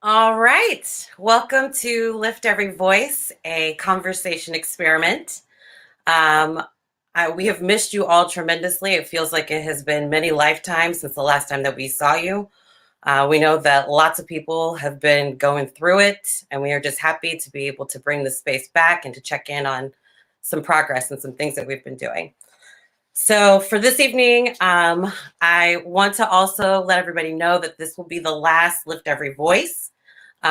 All right. Welcome to Lift Every Voice, a conversation experiment. Um, we have missed you all tremendously. It feels like it has been many lifetimes since the last time that we saw you. We know that lots of people have been going through it, and we are just happy to be able to bring the space back and to check in on some progress and some things that we've been doing. So for this evening, I want to also let everybody know that this will be the last Lift Every Voice.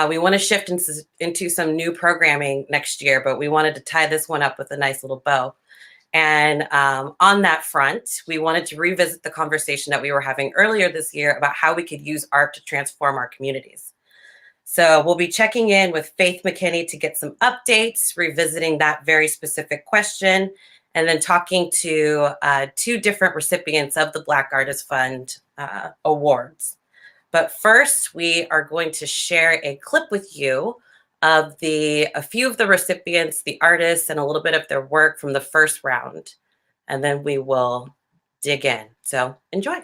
We want to shift into some new programming next year, but we wanted to tie this one up with a nice little bow. And on that front, we wanted to revisit the conversation that we were having earlier this year about how we could use art to transform our communities. So we'll be checking in with Faith McKinnie to get some updates, revisiting that very specific question, and then talking to two different recipients of the Black Artist Fund awards. But first, we are going to share a clip with you of a few of the recipients, the artists, and a little bit of their work from the first round. And then we will dig in. So enjoy.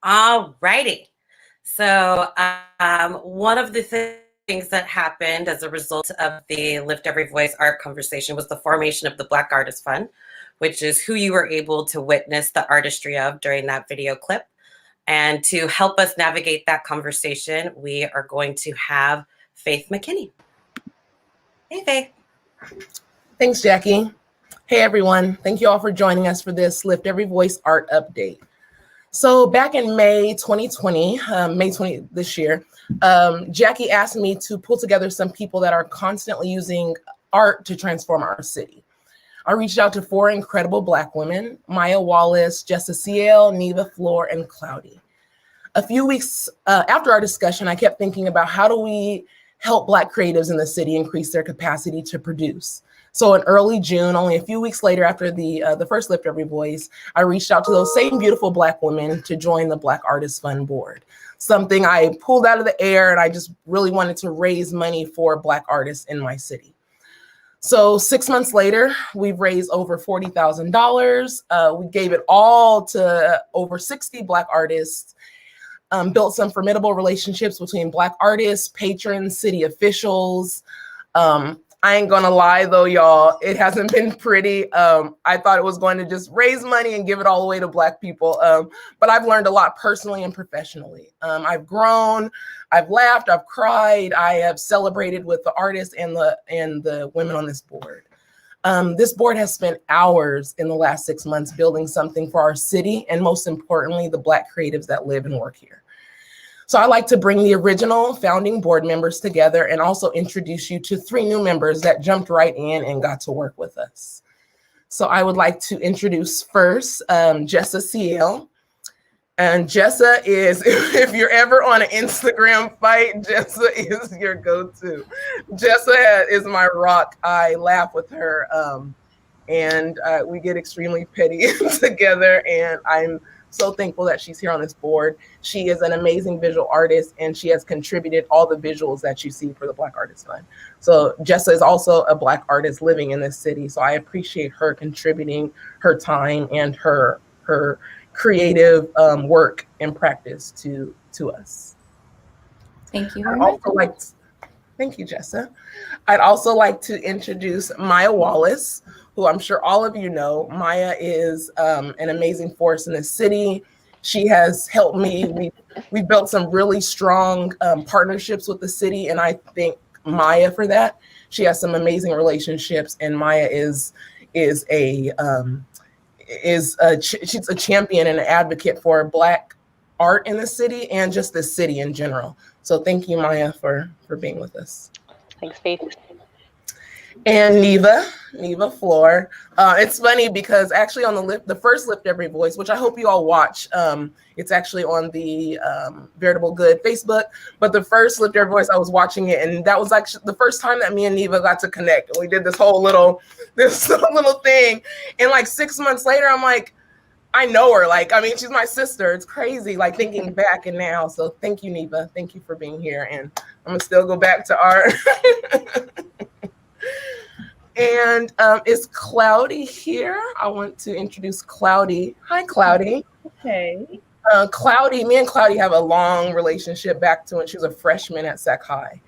All righty. So one of the things that happened as a result of the Lift Every Voice art conversation was the formation of the Black Artist Fund, which is who you were able to witness the artistry of during that video clip. And to help us navigate that conversation, we are going to have Faith McKinnie. Hey, Faith. Thanks, Jackie. Hey, everyone. Thank you all for joining us for this Lift Every Voice art update. So back in May 2020, May 20 this year, Jackie asked me to pull together some people that are constantly using art to transform our city. I reached out to 4 incredible Black women: Maya Wallace, Jessa Ciel, Niva Flor, and Cloudy. A few weeks after our discussion, I kept thinking about how do we help Black creatives in the city increase their capacity to produce. So in early June, only a few weeks later after the first Lift Every Voice, I reached out to those same beautiful Black women to join the Black Artist Fund board, something I pulled out of the air, and I just really wanted to raise money for Black artists in my city. So 6 months later, we've raised over $40,000. We gave it all to over 60 Black artists, built some formidable relationships between Black artists, patrons, city officials. I ain't gonna lie though, y'all, it hasn't been pretty. I thought it was going to just raise money and give it all away to Black people. But I've learned a lot personally and professionally. I've grown, I've laughed, I've cried, I have celebrated with the artists and the women on this board. This board has spent hours in the last 6 months building something for our city, and most importantly, the Black creatives that live and work here. So I'd like to bring the original founding board members together and also introduce you to 3 new members that jumped right in and got to work with us. So I would like to introduce first Jessa Ciel. And Jessa is, if you're ever on an Instagram fight, Jessa is your go-to. Jessa is my rock. I laugh with her and we get extremely petty together, and I'm so thankful that she's here on this board. She is an amazing visual artist, and she has contributed all the visuals that you see for the Black Artist Fund. So Jessa is also a Black artist living in this city. So I appreciate her contributing her time and her creative work and practice to us. Thank you very much. Thank you, Jessa. I'd also like to introduce Maya Wallace, who I'm sure all of you know. Maya is an amazing force in the city. She has helped me. We built some really strong partnerships with the city, and I thank Maya for that. She has some amazing relationships, and Maya she's a champion and an advocate for Black art in the city and just the city in general. So thank you, Maya, for being with us. Thanks, Faith. And Niva Flor. It's funny because actually on the first Lift Every Voice, which I hope you all watch, it's actually on the Veritable Good Facebook, but the first Lift Every Voice, I was watching it, and that was actually the first time that me and Niva got to connect. And we did this little thing. And like 6 months later, I'm like, I know her. Like, I mean, she's my sister. It's crazy, like thinking back and now. So thank you, Niva. Thank you for being here. And I'm gonna still go back to art. And is Cloudy here? I want to introduce Cloudy. Hi, Cloudy. Hey. Cloudy, me and Cloudy have a long relationship back to when she was a freshman at Sac High.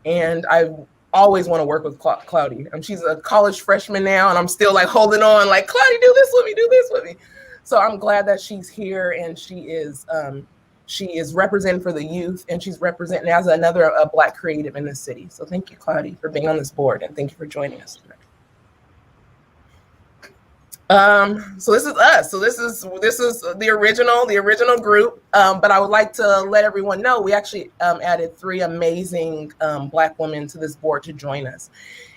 And I always want to work with Cloudy. She's a college freshman now, and I'm still like holding on, like, Cloudy, do this with me. So I'm glad that she's here, and she is representing for the youth, and she's representing as another Black creative in the city. So thank you, Cloudy, for being on this board, and thank you for joining us today. So this is us. So this is the original group. But I would like to let everyone know we actually added 3 amazing Black women to this board to join us.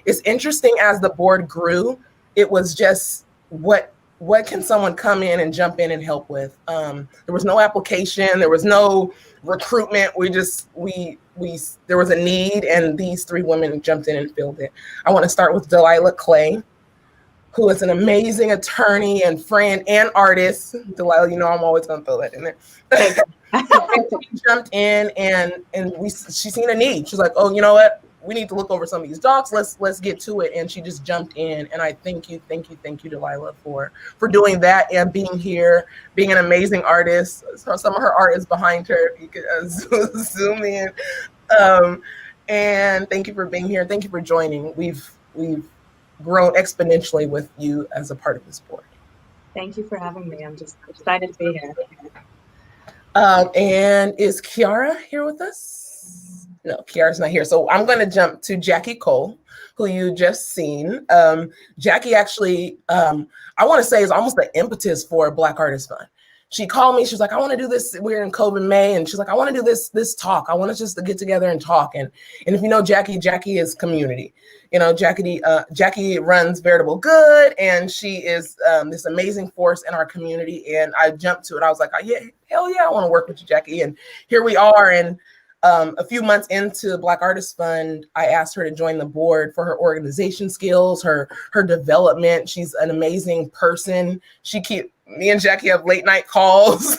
It's interesting, as the board grew, it was just what can someone come in and jump in and help with? There was no application, there was no recruitment. There was a need, and these 3 women jumped in and filled it. I want to start with Delilah Clay, who is an amazing attorney and friend and artist. Delilah, you know I'm always gonna throw that in there. She jumped in and she seen a need. She's like, oh, you know what? We need to look over some of these docs. Let's get to it. And she just jumped in. And I thank you, Delilah, for doing that and being here, being an amazing artist. So some of her art is behind her. You can zoom in. And thank you for being here. Thank you for joining. We've grown exponentially with you as a part of this board. Thank you for having me. I'm just excited to be here. And is Kiara here with us? No, Kiara's not here. So I'm going to jump to Jackie Cole, who you just seen. Jackie actually, I want to say, is almost the impetus for Black Artist Fund. She called me. She's like, I want to do this. We're in COVID May, and she's like, I want to do this talk. I want us just to get together and talk. And if you know Jackie is community. You know, Jackie runs Veritable Good, and she is this amazing force in our community. And I jumped to it. I was like, oh, yeah, hell yeah, I want to work with you, Jackie. And here we are. And a few months into Black Artist Fund, I asked her to join the board for her organization skills, her development. She's an amazing person. Me and Jackie have late night calls.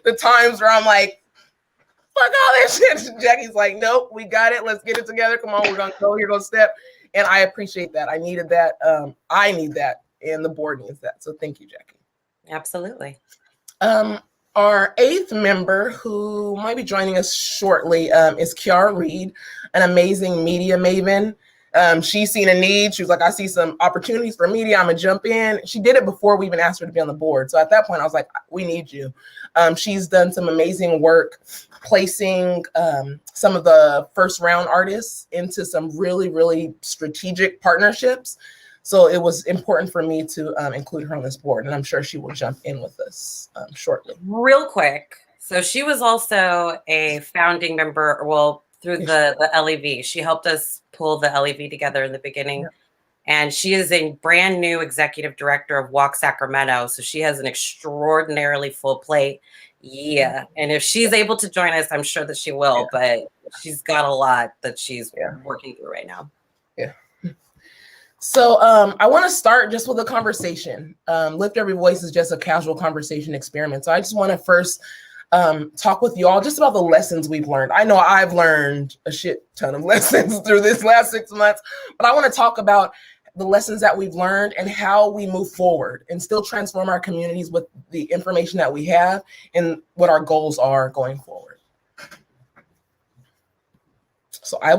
The times where I'm like, fuck all that shit. Jackie's like, nope, we got it. Let's get it together. Come on, we're gonna go. Here goes Step. And I appreciate that. I needed that. I need that, and the board needs that. So thank you, Jackie. Absolutely. Our 8th member, who might be joining us shortly, is Kiara Reed, an amazing media maven. She's seen a need. She was like, I see some opportunities for media. I'm gonna jump in. She did it before we even asked her to be on the board. So at that point, I was like, we need you. She's done some amazing work placing some of the first round artists into some really, really strategic partnerships. So it was important for me to include her on this board, and I'm sure she will jump in with us shortly. Real quick. So she was also a founding member, through the LEV. She helped us pull the LEV together in the beginning. Yeah. And she is a brand new executive director of Walk Sacramento. So she has an extraordinarily full plate. Yeah. And if she's able to join us, I'm sure that she will, but she's got a lot that she's working through right now. Yeah. So I want to start just with a conversation. Lift Every Voice is just a casual conversation experiment. So I just want to first talk with you all just about the lessons we've learned. I know I've learned a shit ton of lessons through this last 6 months, but I want to talk about the lessons that we've learned and how we move forward and still transform our communities with the information that we have and what our goals are going forward. So I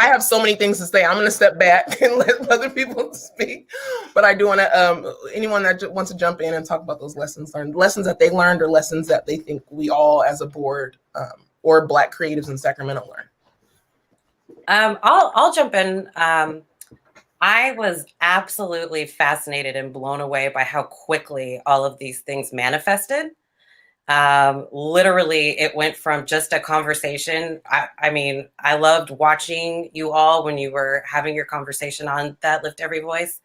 have so many things to say. I'm going to step back and let other people speak. But I do want to, anyone that wants to jump in and talk about those lessons learned, lessons that they learned or lessons that they think we all as a board or Black creatives in Sacramento learn. I'll jump in. I was absolutely fascinated and blown away by how quickly all of these things manifested. Literally, it went from just a conversation. I mean, I loved watching you all when you were having your conversation on that Lift Every Voice.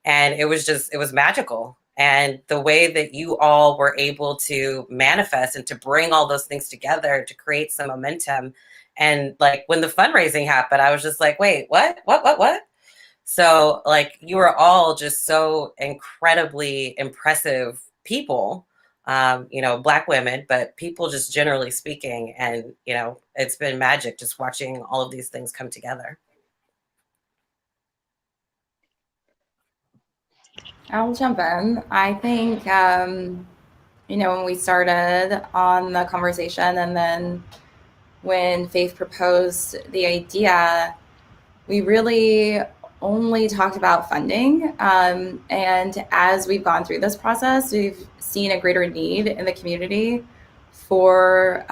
And it was magical. And the way that you all were able to manifest and to bring all those things together to create some momentum. And like when the fundraising happened, I was just like, wait, what? So like you were all just so incredibly impressive people. Black women, but people just generally speaking. And, it's been magic just watching all of these things come together. I'll jump in. I think, when we started on the conversation and then when Faith proposed the idea, we really only talked about funding. And as we've gone through this process, we've seen a greater need in the community for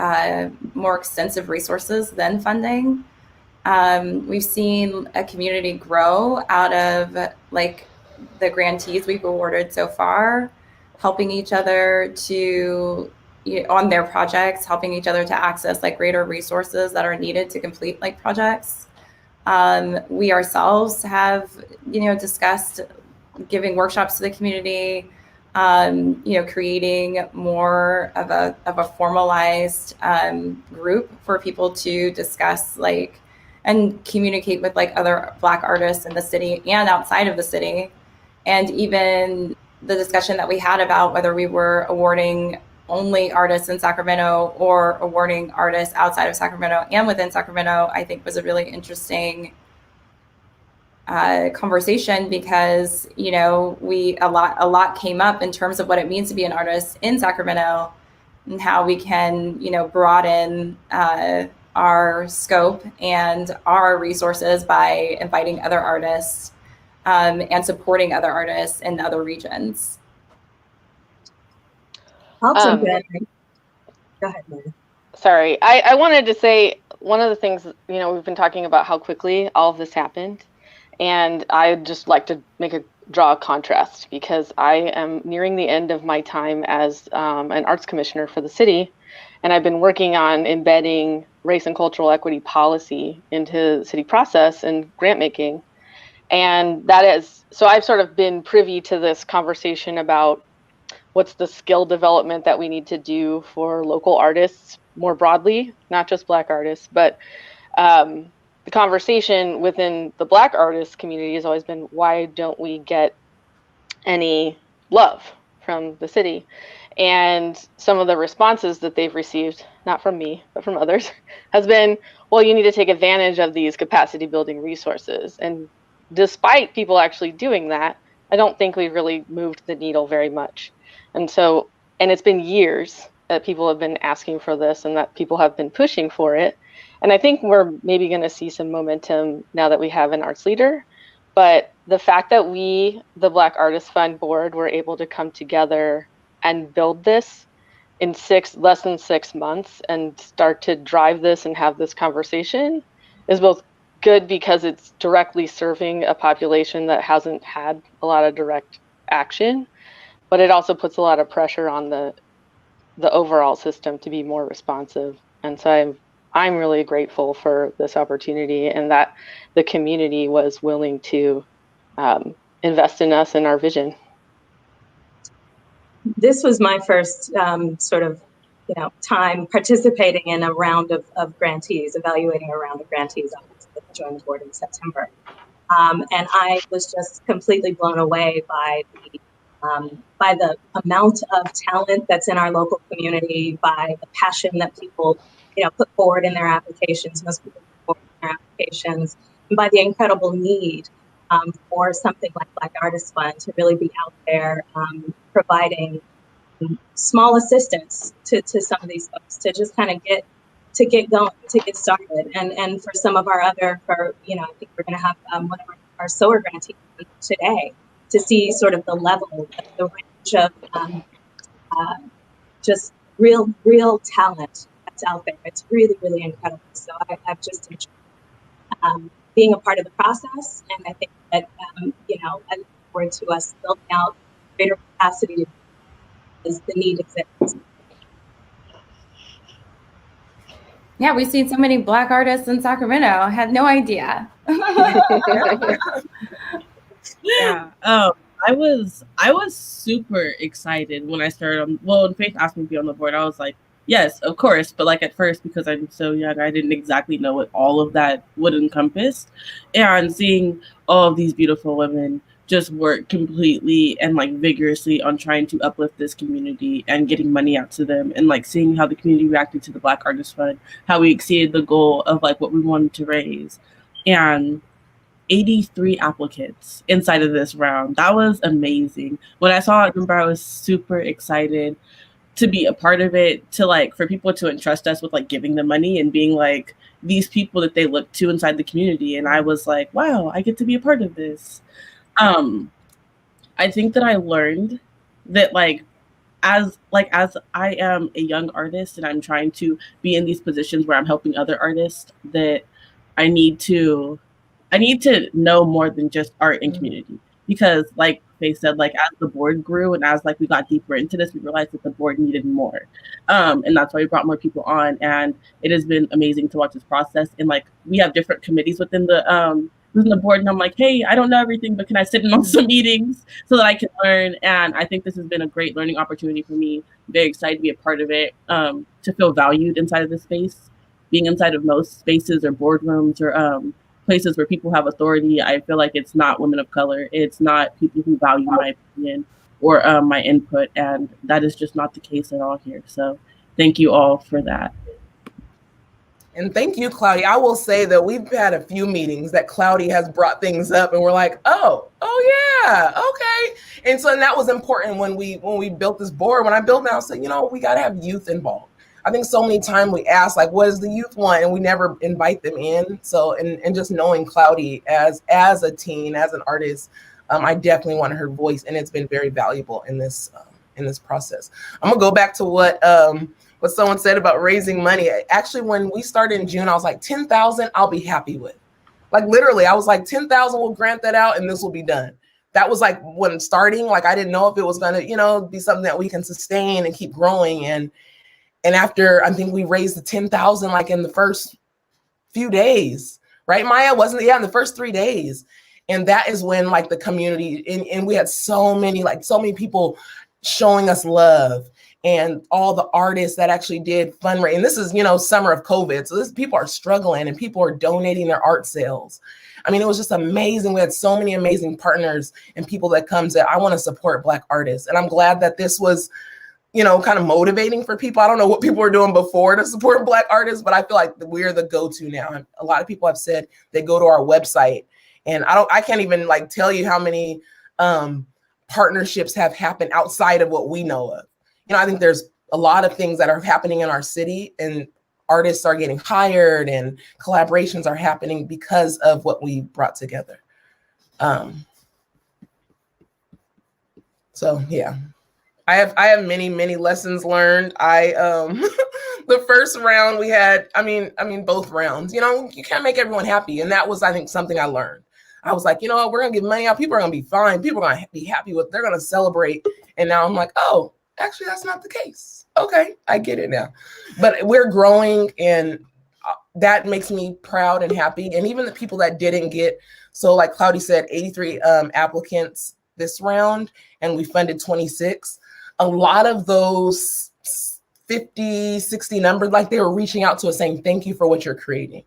more extensive resources than funding. We've seen a community grow out of like the grantees we've awarded so far, helping each other to on their projects, helping each other to access like greater resources that are needed to complete like projects. We ourselves have, discussed giving workshops to the community, creating more of a formalized group for people to discuss like and communicate with like other Black artists in the city and outside of the city. And even the discussion that we had about whether we were awarding only artists in Sacramento or awarding artists outside of Sacramento and within Sacramento, I think was a really interesting conversation because, a lot came up in terms of what it means to be an artist in Sacramento and how we can, broaden our scope and our resources by inviting other artists and supporting other artists in other regions. I'll jump in. Go ahead, Maya. Sorry, I wanted to say one of the things, we've been talking about how quickly all of this happened. And I'd just like to draw a contrast because I am nearing the end of my time as an arts commissioner for the city. And I've been working on embedding race and cultural equity policy into the city process and grant making. And so I've sort of been privy to this conversation about what's the skill development that we need to do for local artists more broadly, not just Black artists, but the conversation within the Black artist community has always been, why don't we get any love from the city? And some of the responses that they've received, not from me, but from others, has been, well, you need to take advantage of these capacity building resources. And despite people actually doing that, I don't think we've really moved the needle very much. And it's been years that people have been asking for this and that people have been pushing for it. And I think we're maybe going to see some momentum now that we have an arts leader. But the fact that we, the Black Artist Fund board, were able to come together and build this in less than 6 months and start to drive this and have this conversation is both good because it's directly serving a population that hasn't had a lot of direct action, but it also puts a lot of pressure on the overall system to be more responsive. And so I'm really grateful for this opportunity and that the community was willing to invest in us and our vision. This was my first time participating in a round of grantees, evaluating a round of grantees. I joined the board in September. And I was just completely blown away by the amount of talent that's in our local community, by the passion that people, put forward in their applications. Most people put forward in their applications, and by the incredible need for something like Black Artist Fund to really be out there providing small assistance to some of these folks to just kind of get going, to get started. And for some of our other, I think we're going to have one of our sewer grantees today to see sort of the level, the range of just real talent that's out there. It's really, really incredible. So I've just enjoyed being a part of the process. And I think that, I look forward to us building out greater capacity as the need exists. Yeah, we've seen so many Black artists in Sacramento. I had no idea. Yeah. I was super excited when I started when Faith asked me to be on the board. I was like, yes, of course. But like at first, because I'm so young, I didn't exactly know what all of that would encompass. And seeing all of these beautiful women just work completely and like vigorously on trying to uplift this community and getting money out to them, and like seeing how the community reacted to the Black Artist Fund, how we exceeded the goal of like what we wanted to raise. And 83 applicants inside of this round. That was amazing. When I saw that number, I was super excited to be a part of it, to like for people to entrust us with like giving them money and being like these people that they look to inside the community. And I was like, wow, I get to be a part of this. I think that I learned that as I am a young artist and I'm trying to be in these positions where I'm helping other artists, that I need to know more than just art and community, because like Faith said, like as the board grew and as like we got deeper into this, we realized that the board needed more. And that's why we brought more people on. And it has been amazing to watch this process. And like we have different committees within the board, and I'm like, hey, I don't know everything, but can I sit in on some meetings so that I can learn? And I think this has been a great learning opportunity for me. I'm very excited to be a part of it, to feel valued inside of this space. Being inside of most spaces or boardrooms or places where people have authority, I feel like it's not women of color. It's not people who value my opinion or my input. And that is just not the case at all here. So thank you all for that. And thank you, Cloudy. I will say that we've had a few meetings that Cloudy has brought things up and we're like, oh yeah, okay. And so that was important when we built this board. When I built it, I said, we got to have youth involved. I think so many times we ask, like, what does the youth want? And we never invite them in. So, and just knowing Cloudy as a teen, as an artist, I definitely wanted her voice, and it's been very valuable in this process. I'm gonna go back to what someone said about raising money. Actually, when we started in June, I was like, 10,000, I'll be happy with. Like literally, I was like, 10,000, we'll grant that out, and this will be done. That was like when starting. Like I didn't know if it was gonna, be something that we can sustain and keep growing. And after, I think we raised the 10,000 like in the first few days, right, Maya? Wasn't it? Yeah, in the first 3 days. And that is when like the community, and we had so many people showing us love, and all the artists that actually did fundraising. And this is, summer of COVID. So people are struggling and people are donating their art sales. I mean, it was just amazing. We had so many amazing partners and people that come to, I want to support Black artists. And I'm glad that this was, kind of motivating for people. I don't know what people were doing before to support Black artists, but I feel like we're the go-to now. A lot of people have said they go to our website, and I can't even like tell you how many partnerships have happened outside of what we know of. I think there's a lot of things that are happening in our city, and artists are getting hired and collaborations are happening because of what we brought together. So yeah. I have many lessons learned. The first round we had, I mean both rounds, you can't make everyone happy. And that was, I think, something I learned. I was like, what, we're gonna give money out. People are gonna be fine. People are gonna be happy with, they're gonna celebrate. And now I'm like, oh, actually that's not the case. Okay, I get it now. But we're growing, and that makes me proud and happy. And even the people that didn't get, so like Cloudy said, 83 applicants this round, and we funded 26. A lot of those 50, 60 numbers, like they were reaching out to us saying, thank you for what you're creating.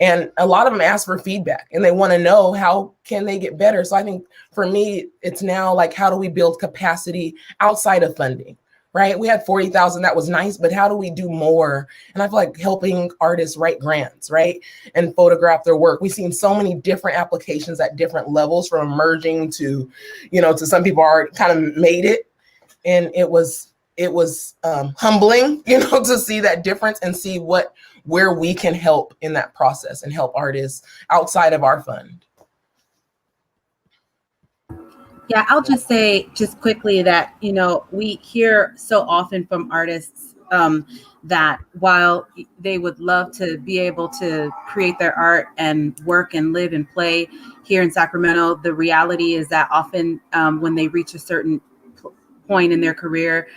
And a lot of them ask for feedback and they want to know how can they get better. So I think for me, it's now like, how do we build capacity outside of funding, right? We had 40,000, that was nice, but how do we do more? And I feel like helping artists write grants, right? And photograph their work. We've seen so many different applications at different levels, from emerging to, to some people are kind of made it. And it was humbling, to see that difference and see where we can help in that process and help artists outside of our fund. Yeah, I'll just say just quickly that, we hear so often from artists that while they would love to be able to create their art and work and live and play here in Sacramento, the reality is that often when they reach a certain point in their career,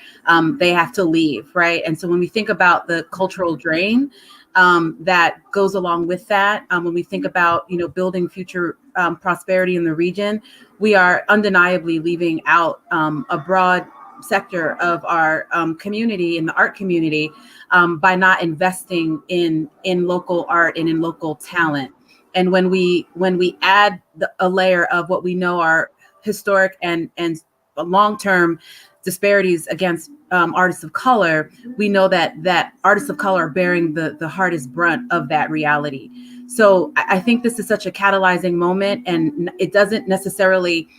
they have to leave, right? And so when we think about the cultural drain that goes along with that, when we think about, building future prosperity in the region, we are undeniably leaving out a broad sector of our community, in the art community, by not investing in local art and in local talent. And when we add a layer of what we know are historic and long-term disparities against artists of color, we know that artists of color are bearing the hardest brunt of that reality. So I think this is such a catalyzing moment, and it doesn't necessarily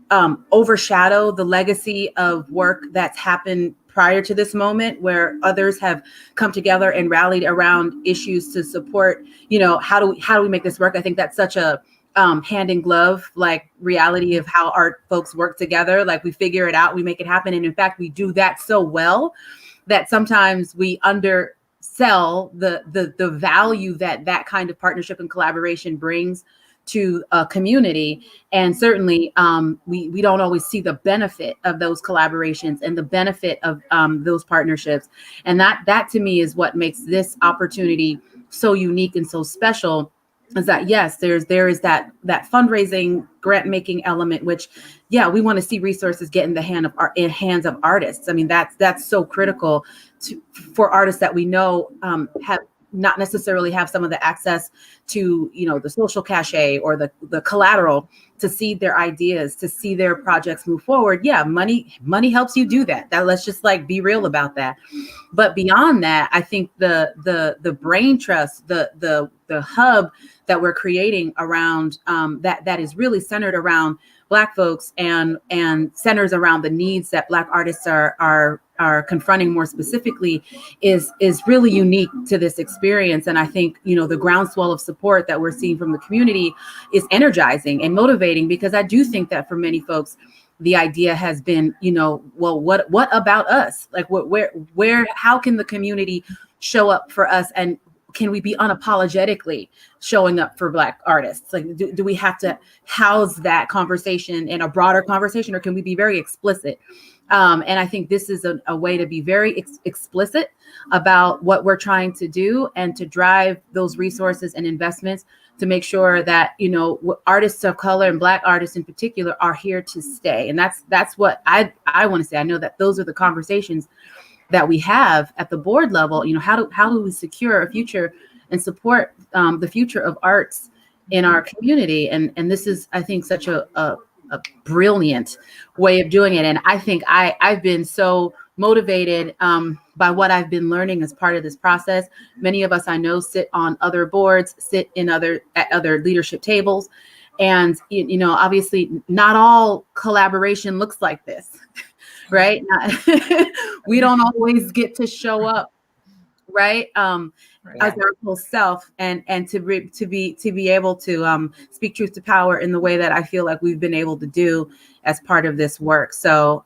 overshadow the legacy of work that's happened prior to this moment, where others have come together and rallied around issues to support, how do we make this work? I think that's such a hand in glove, like, reality of how art folks work together. Like, we figure it out, we make it happen. And in fact, we do that so well that sometimes we undersell the value that kind of partnership and collaboration brings to a community. And certainly we don't always see the benefit of those collaborations and the benefit of those partnerships. And that to me is what makes this opportunity so unique and so special, is that, yes, there is that fundraising, grant making element, which, yeah, we want to see resources get in the hands of artists. I mean, that's so critical for artists that we know have not necessarily have some of the access to, the social cachet or the collateral to see their ideas, to see their projects move forward. Yeah, money helps you do that. Let's just be real about that. But beyond that, I think the brain trust, the hub that we're creating around that is really centered around Black folks and centers around the needs that Black artists are confronting more specifically is really unique to this experience. And I think, the groundswell of support that we're seeing from the community is energizing and motivating, because I do think that for many folks, the idea has been, well, what about us? Like, where, how can the community show up for us? And can we be unapologetically showing up for Black artists? Like, do we have to house that conversation in a broader conversation, or can we be very explicit? And I think this is a way to be very explicit about what we're trying to do and to drive those resources and investments to make sure that, artists of color and Black artists in particular are here to stay. And that's what I want to say. I know that those are the conversations that we have at the board level. How do we secure a future and support the future of arts in our community? And this is, I think, such a brilliant way of doing it. And I think I've been so motivated by what I've been learning as part of this process. Many of us I know sit on other boards, sit at other leadership tables. And, obviously not all collaboration looks like this, right? We don't always get to show up, right? As our whole self, and to be able to speak truth to power in the way that I feel like we've been able to do as part of this work. So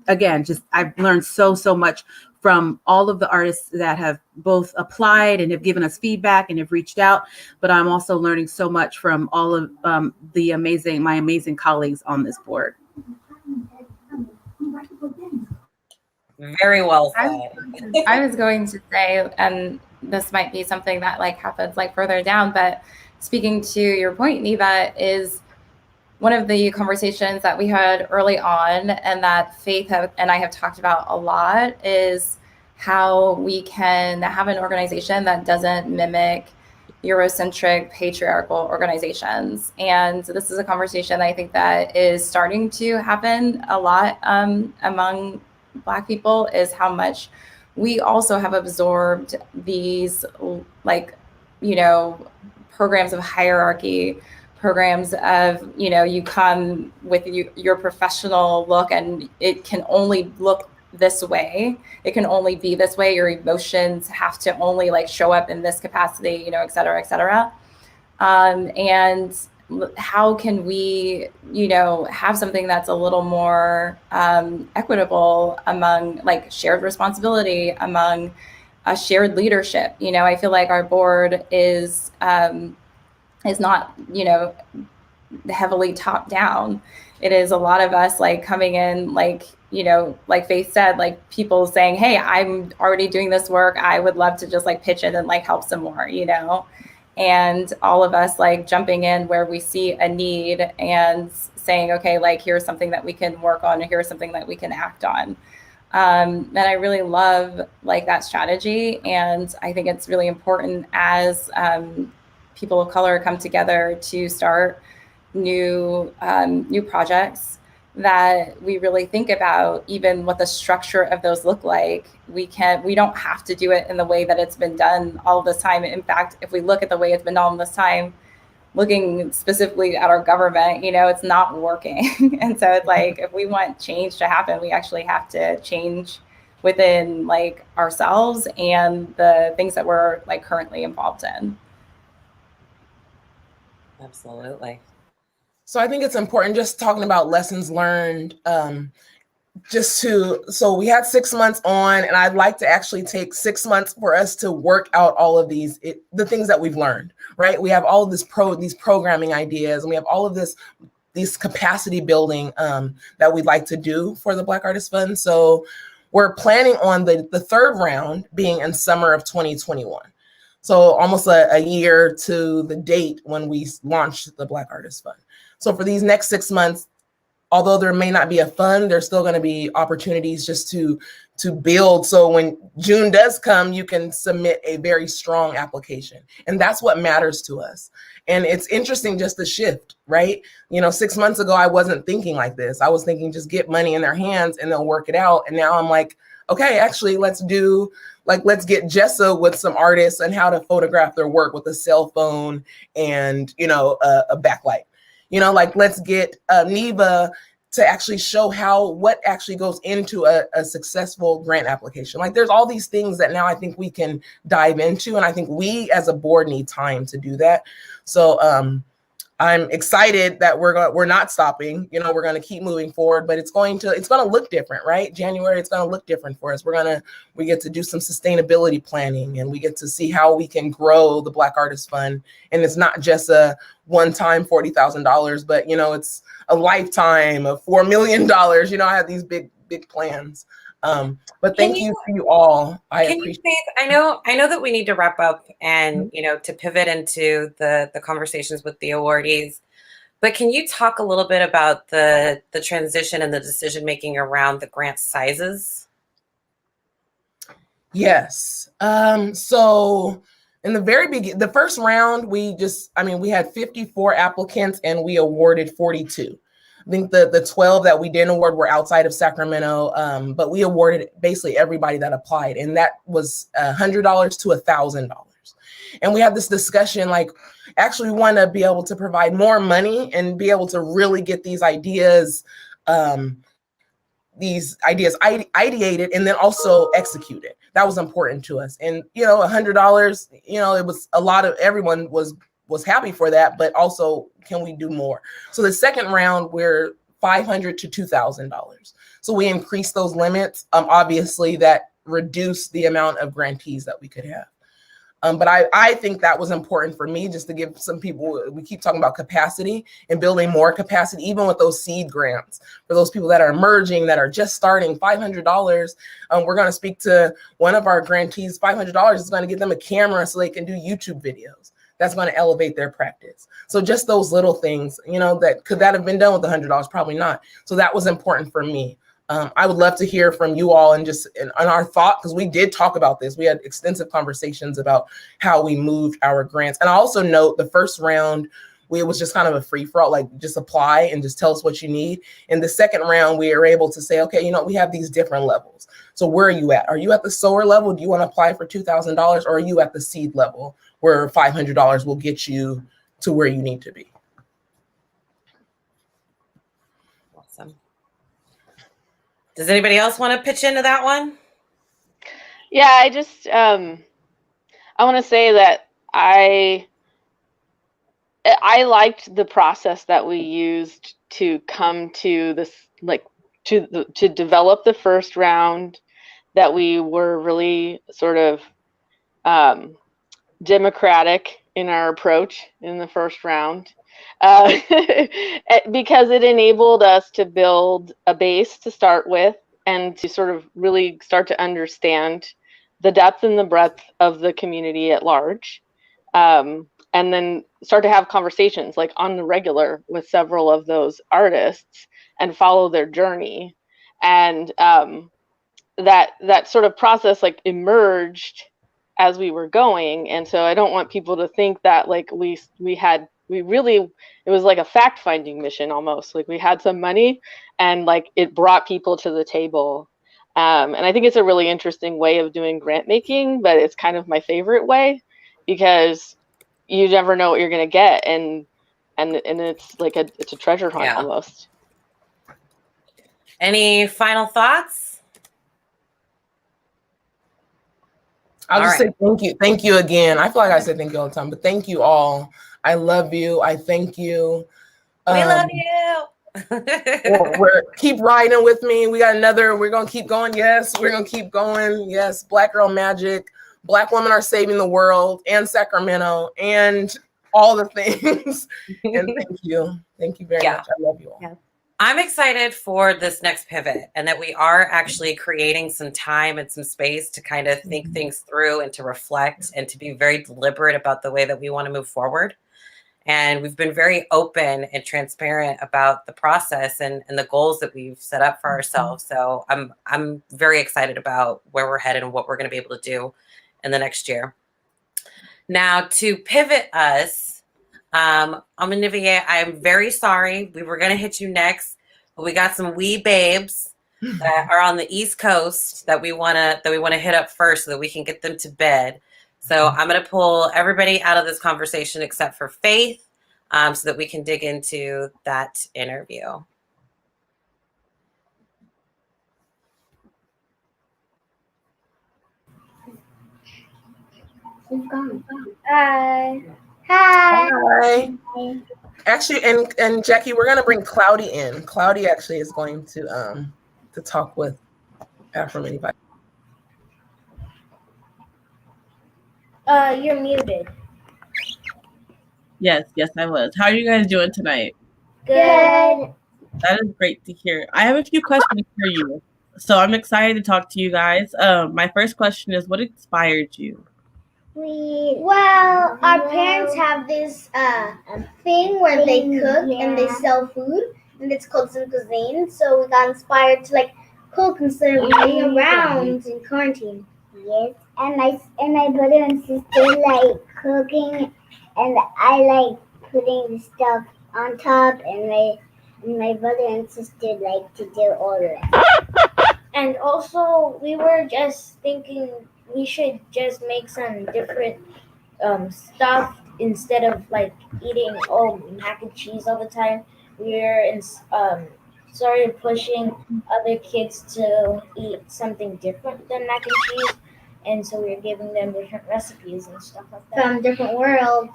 again, just I've learned so much from all of the artists that have both applied and have given us feedback and have reached out, but I'm also learning so much from all of my amazing colleagues on this board. Very well said. I was going to say, and this might be something that happens further down, but speaking to your point, Niva, is one of the conversations that we had early on and that Faith and I have talked about a lot is how we can have an organization that doesn't mimic Eurocentric patriarchal organizations. And this is a conversation I think that is starting to happen a lot among Black people, is how much we also have absorbed these, like, you know, programs of hierarchy, programs of, you know, you come with your professional look and it can only look this way. It can only be this way. Your emotions have to only like show up in this capacity, you know, et cetera, et cetera. And how can we, you know, have something that's a little more equitable among like shared responsibility, among shared leadership? You know, I feel like our board is not, you know, heavily top down. It is a lot of us like coming in, like, you know, like Faith said, like people saying, hey, I'm already doing this work. I would love to just like pitch in and like help some more, you know, and all of us like jumping in where we see a need and saying, okay, like here's something that we can work on, or here's something that we can act on. And I really love like that strategy. And I think it's really important as people of color come together to start new projects, that we really think about even what the structure of those look like. We don't have to do it in the way that it's been done all this time. In fact, if we look at the way it's been done all this time, looking specifically at our government, you know, it's not working. And so it's like, if we want change to happen, we actually have to change within like ourselves and the things that we're like currently involved in. Absolutely. So I think it's important, just talking about lessons learned, so we had 6 months on, and I'd like to actually take 6 months for us to work out all of the things that we've learned, right? We have all of these programming ideas, and we have all of these capacity building that we'd like to do for the Black Artist Fund. So we're planning on the third round being in summer of 2021. So almost a year to the date when we launched the Black Artist Fund. So for these next 6 months, although there may not be a fund, there's still going to be opportunities just to build. So when June does come, you can submit a very strong application. And that's what matters to us. And it's interesting just the shift, right? You know, 6 months ago, I wasn't thinking like this. I was thinking just get money in their hands and they'll work it out. And now I'm like, okay, actually, let's get Jessa with some artists and how to photograph their work with a cell phone and, you know, a backlight. You know, like let's get Niva to actually show what actually goes into a successful grant application. Like there's all these things that now I think we can dive into. And I think we as a board need time to do that. So I'm excited that we're not stopping. You know, we're going to keep moving forward, but it's going to look different, right? January, it's going to look different for us. We get to do some sustainability planning, and we get to see how we can grow the Black Artist Fund. And it's not just a one-time $40,000, but you know, it's a lifetime of $4 million. You know, I have these big plans. But thank you to you all. I appreciate it. I know that we need to wrap up and, you know, to pivot into the conversations with the awardees, but can you talk a little bit about the transition and the decision making around the grant sizes? Yes. So in the very beginning, the first round, we had 54 applicants and we awarded 42. I think the 12 that we didn't award were outside of Sacramento, but we awarded basically everybody that applied, and that was $100 to $1,000. And we had this discussion, like, actually we want to be able to provide more money and be able to really get these ideas ideated and then also executed. That was important to us. And, you know, $100, you know, it was a lot of, everyone was happy for that, but also can we do more? So the second round, we're $500 to $2,000. So we increased those limits. Obviously that reduced the amount of grantees that we could have. But I think that was important for me, just to give some people, we keep talking about capacity and building more capacity, even with those seed grants for those people that are emerging, that are just starting. $500. We're going to speak to one of our grantees. $500 is going to get them a camera so they can do YouTube videos. That's going to elevate their practice. So just those little things, you know, could that have been done with $100? Probably not. So that was important for me. I would love to hear from you all and our thought, because we did talk about this. We had extensive conversations about how we moved our grants. And I also note the first round, it was just kind of a free for all, like just apply and just tell us what you need. In the second round, we were able to say, okay, we have these different levels. So where are you at? Are you at the sower level? Do you want to apply for $2,000, or are you at the seed level where $500 will get you to where you need to be? Awesome. Does anybody else want to pitch into that one? Yeah, I just I want to say that I liked the process that we used to come to this, like to develop the first round, that we were really sort of democratic in our approach in the first round, because it enabled us to build a base to start with and to sort of really start to understand the depth and the breadth of the community at large, and then start to have conversations like on the regular with several of those artists and follow their journey. And that sort of process like emerged as we were going. And so I don't want people to think that like it was like a fact-finding mission almost. Like we had some money and like it brought people to the table. And I think it's a really interesting way of doing grant making, but it's kind of my favorite way, because you never know what you're going to get. And it's like it's a treasure hunt almost. Any final thoughts? I'll just say thank you. Thank you again. I feel like I say thank you all the time, but thank you all. I love you. I thank you. We love you. Keep riding with me. We're going to keep going. Yes, we're going to keep going. Yes, Black Girl Magic. Black women are saving the world, and Sacramento, and all the things. And thank you. Thank you very much. I love you all. Yeah. I'm excited for this next pivot, and that we are actually creating some time and some space to kind of think things through and to reflect and to be very deliberate about the way that we want to move forward. And we've been very open and transparent about the process and the goals that we've set up for ourselves. So I'm very excited about where we're headed and what we're going to be able to do in the next year. Now, to pivot us, Niva, I'm very sorry. We were going to hit you next, but we got some wee babes that are on the East Coast that we want to hit up first so that we can get them to bed. So I'm going to pull everybody out of this conversation except for Faith, so that we can dig into that interview. Hi. Hi. Actually, and Jackie, we're gonna bring Cloudy in. Cloudy actually is going to talk with Afro Anybody. You're muted. Yes, I was. How are you guys doing tonight? Good. That is great to hear. I have a few questions for you. So I'm excited to talk to you guys. My first question is, what inspired you? Our parents have this thing where they cook and they sell food, and it's called Some Cuisine. So we got inspired to like cook instead of running around in quarantine. Yes, and my brother and sister like cooking, and I like putting the stuff on top, and my brother and sister like to do all of that. And also, we were just thinking we should just make some different stuff instead of like eating mac and cheese all the time. We're started pushing other kids to eat something different than mac and cheese, and so we're giving them different recipes and stuff like that from different worlds,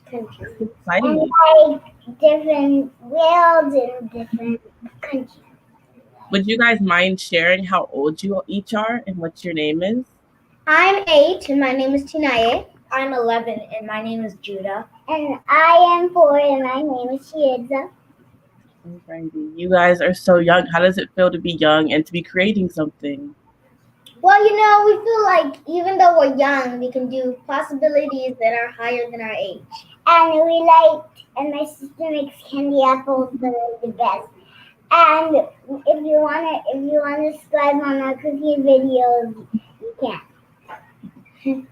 countries. Exciting. And like different worlds and different countries. Would you guys mind sharing how old you each are and what your name is? I'm 8 and my name is Tinaye. I'm 11 and my name is Judah. And I am 4 and my name is Shiedza. Alrighty. You guys are so young. How does it feel to be young and to be creating something? Well, we feel like even though we're young, we can do possibilities that are higher than our age. And and my sister makes candy apples that are the best. And if you wanna subscribe on our cooking videos, you can.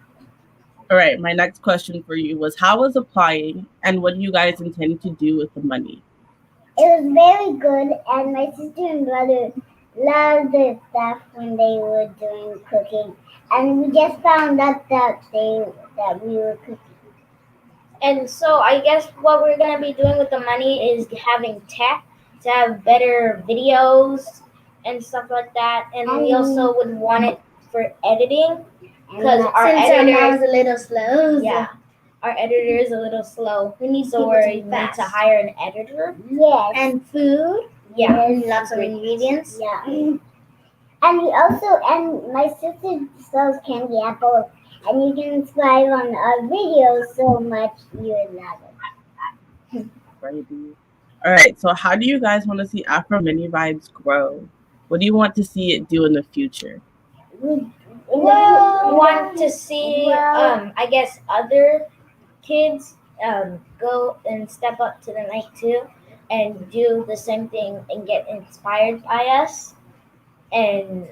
All right, my next question for you was, how was applying and what do you guys intend to do with the money? It was very good, and my sister and brother loved the stuff when they were doing cooking. And we just found out that we were cooking. And so I guess what we're gonna be doing with the money is having tech to have better videos and stuff like that. And we also would want it for editing because our editor is a little slow. Yeah, our editor is a little slow. We need we need to hire an editor. Yes. And food. Yeah, and lots of ingredients. Yeah. And my sister sells candy apples, and you can subscribe on our videos so much you would love it. All right, so how do you guys want to see Afro Mini Vibes grow? What do you want to see it do in the future? We want to see, I guess, other kids go and step up to the mic too and do the same thing and get inspired by us and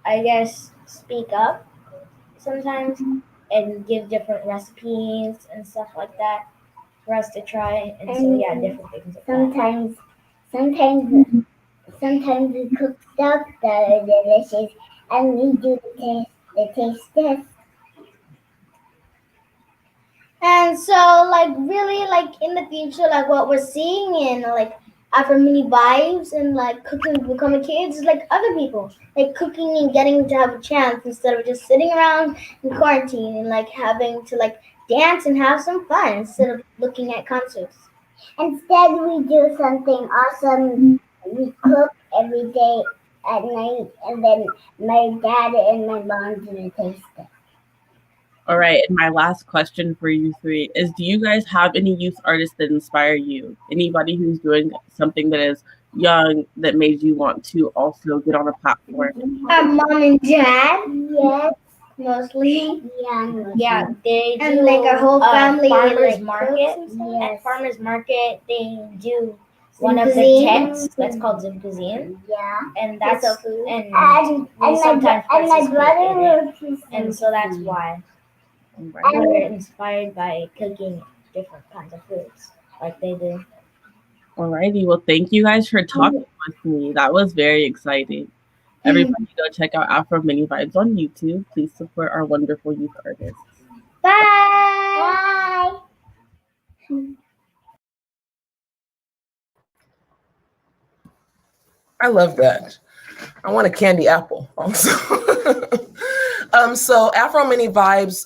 I guess speak up sometimes and give different recipes and stuff like that for us to try. And so yeah, different things like Sometimes we cook stuff that are delicious, and we do the taste test. And so, like, really, like, in the future, like, what we're seeing in, like, Afro Mini Vibes and, like, cooking, becoming kids is, like, other people. Like, cooking and getting to have a chance instead of just sitting around in quarantine and, like, having to, like, dance and have some fun instead of looking at concerts. Instead, we do something awesome. We cook every day at night, and then my dad and my mom do the taste test. All right, and my last question for you three is, do you guys have any youth artists that inspire you? Anybody who's doing something that is young that made you want to also get on a platform? Mom and dad, Yes. mostly. Yeah, they do. And, like, our whole family, farmers like, market. cooks. At Yes. farmers market, they do Zim one of the cuisine. tents that's called Zim Cuisine, Yeah. and that's It's food. And And we sometimes my participate brother in will it. And so that's why All right. we're inspired by cooking different kinds of foods like they do. All righty, well, thank you guys for talking with me. That was very exciting. Everybody go check out Afro Mini Vibes on YouTube. Please support our wonderful youth artists. Bye. I love that. I want a candy apple also. So Afro Mini Vibes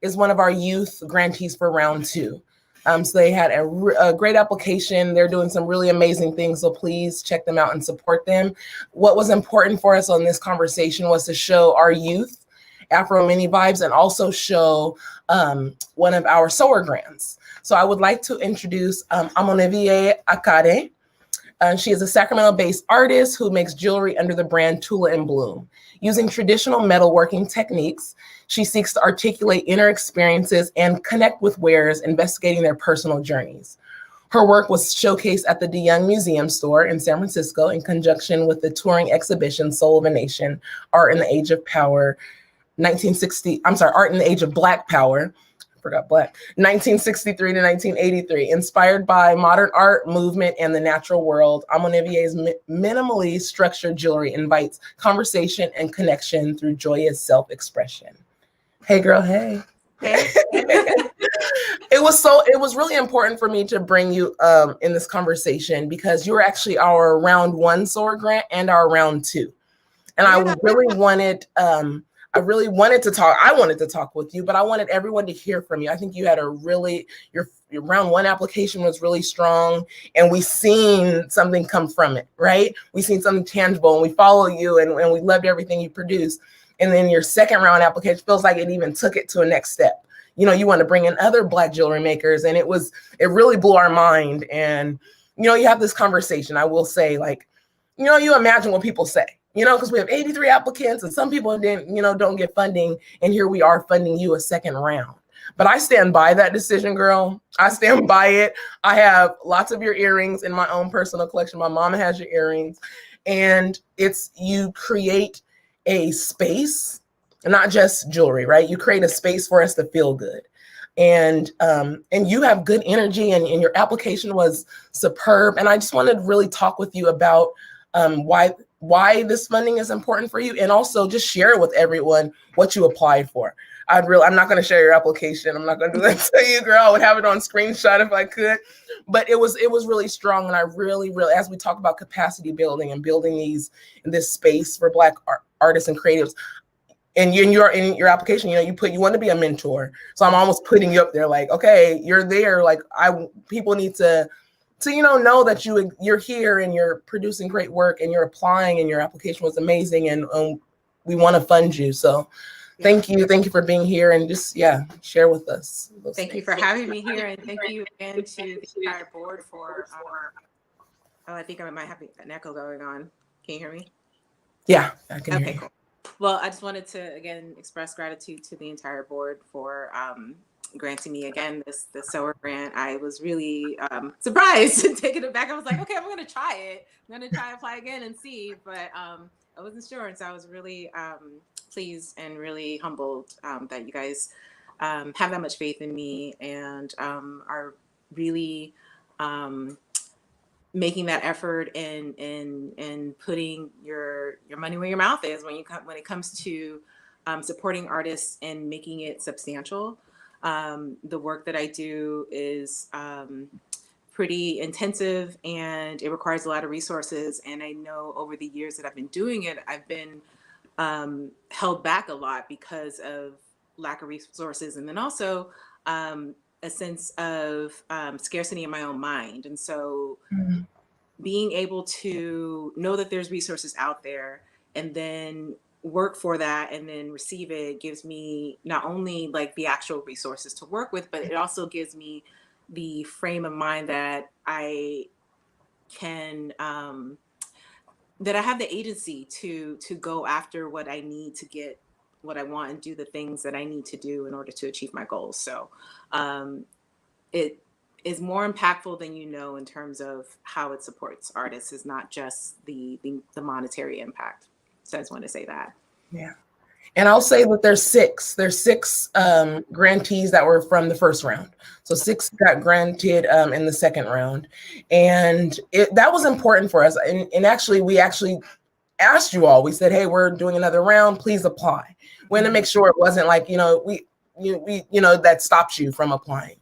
is one of our youth grantees for round 2. So they had a great application. They're doing some really amazing things. So please check them out and support them. What was important for us on this conversation was to show our youth Afro Mini Vibes and also show one of our sewer grants. So I would like to introduce Amonevie Akade. She is a Sacramento-based artist who makes jewelry under the brand Tula and Bloom. Using traditional metalworking techniques, she seeks to articulate inner experiences and connect with wearers, investigating their personal journeys. Her work was showcased at the DeYoung Museum store in San Francisco in conjunction with the touring exhibition Soul of a Nation, Art in the Age of Power, Art in the Age of Black Power, 1963 to 1983. Inspired by modern art, movement, and the natural world, Amonevie's minimally structured jewelry invites conversation and connection through joyous self-expression. Hey girl, hey. It was really important for me to bring you in this conversation because you were actually our round 1 SOAR grant and our round 2. And I really wanted to talk. I wanted to talk with you, but I wanted everyone to hear from you. I think you had your round 1 application was really strong, and we seen something come from it, right? We seen something tangible, and we follow you, and we loved everything you produced. And then your second round application feels like it even took it to a next step. You know, you want to bring in other Black jewelry makers, and it really blew our mind. And, you know, you have this conversation, I will say, like, you know, you imagine what people say. You know, because we have 83 applicants and some people don't get funding. And here we are funding you a second round. But I stand by that decision, girl. I stand by it. I have lots of your earrings in my own personal collection. My mama has your earrings. And it's, you create a space, not just jewelry, right? You create a space for us to feel good. And you have good energy, and your application was superb. And I just wanted to really talk with you about why this funding is important for you, and also just share with everyone what you applied for. I'm not going to share your application. I'm not going to do that to you, girl. I would have it on screenshot if I could. But it was really strong, and I really, as we talk about capacity building and building this space for Black artists and creatives. And in your application, you want to be a mentor. So I'm almost putting you up there, like, okay, you're there. Like, people need to know that you're here and you're producing great work and you're applying, and your application was amazing, and we want to fund you. So thank you for being here, and just share with us. Thank you for having me here, and thank you again to the entire board for. I think I might have an echo going on. Can you hear me? Yeah, I can hear you. Cool. Well, I just wanted to again express gratitude to the entire board for granting me again the SOAR grant. I was really surprised and taken aback. I was like, okay, I'm going to try it. I'm going to try apply again and see, but I wasn't sure. And so I was really pleased and really humbled that you guys have that much faith in me and are really making that effort and putting your money where your mouth is when it comes to supporting artists and making it substantial. The work that I do is pretty intensive, and it requires a lot of resources. And I know over the years that I've been doing it, I've been held back a lot because of lack of resources, and then also a sense of scarcity in my own mind. And so being able to know that there's resources out there and then work for that and then receive it gives me not only like the actual resources to work with, but it also gives me the frame of mind that I can, that I have the agency to go after what I need to get what I want and do the things that I need to do in order to achieve my goals. So it is more impactful than you know in terms of how it supports artists, is not just the monetary impact. So I just want to say that. Yeah. And I'll say that there's six grantees that were from the first round. So 6 got granted in the second round. And that was important for us. And actually, we asked you all, we said, hey, we're doing another round, please apply. We had to make sure it wasn't like, that stops you from applying.